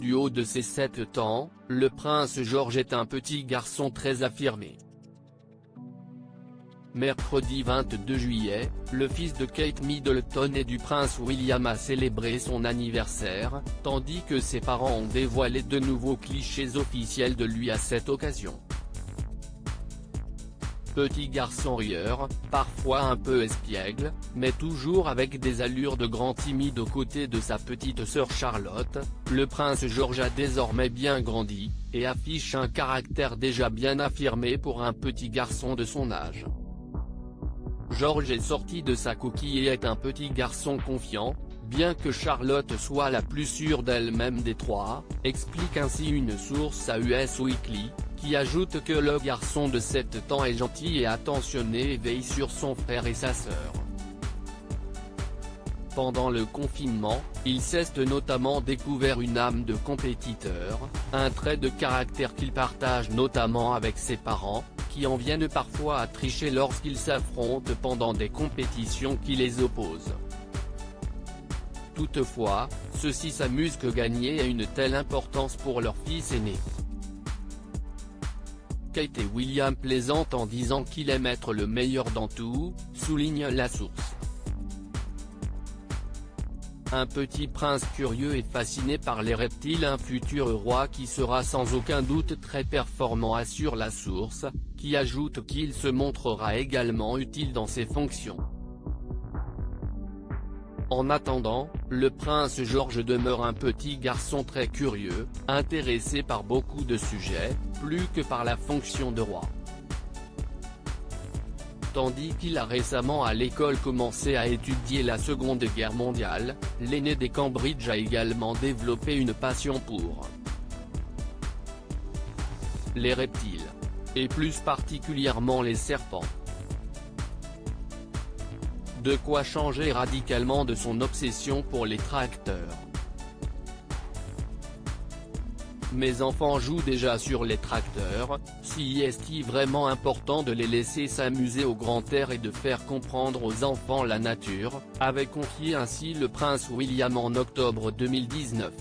Du haut de ses 7 ans, le prince George est un petit garçon très affirmé. Mercredi 22 juillet, le fils de Kate Middleton et du prince William a célébré son anniversaire, tandis que ses parents ont dévoilé de nouveaux clichés officiels de lui à cette occasion. Petit garçon rieur, parfois un peu espiègle, mais toujours avec des allures de grand timide aux côtés de sa petite sœur Charlotte, le prince George a désormais bien grandi, et affiche un caractère déjà bien affirmé pour un petit garçon de son âge. George est sorti de sa coquille et est un petit garçon confiant, bien que Charlotte soit la plus sûre d'elle-même des trois, explique ainsi une source à Us Weekly, qui ajoute que le garçon de 7 ans est gentil et attentionné et veille sur son frère et sa sœur. Pendant le confinement, il s'est notamment découvert une âme de compétiteur, un trait de caractère qu'il partage notamment avec ses parents, qui en viennent parfois à tricher lorsqu'ils s'affrontent pendant des compétitions qui les opposent. Toutefois, ceux-ci s'amusent que gagner a une telle importance pour leur fils aîné. Kate et William plaisantent en disant qu'il aime être le meilleur dans tout, souligne la source. Un petit prince curieux et fasciné par les reptiles, un futur roi qui sera sans aucun doute très performant, assure la source, qui ajoute qu'il se montrera également utile dans ses fonctions. En attendant, le prince George demeure un petit garçon très curieux, intéressé par beaucoup de sujets, plus que par la fonction de roi. Tandis qu'il a récemment à l'école commencé à étudier la Seconde Guerre mondiale, l'aîné des Cambridge a également développé une passion pour les reptiles, et plus particulièrement les serpents. De quoi changer radicalement de son obsession pour les tracteurs. Mes enfants jouent déjà sur les tracteurs, si est-il vraiment important de les laisser s'amuser au grand air et de faire comprendre aux enfants la nature, avait confié ainsi le prince William en octobre 2019.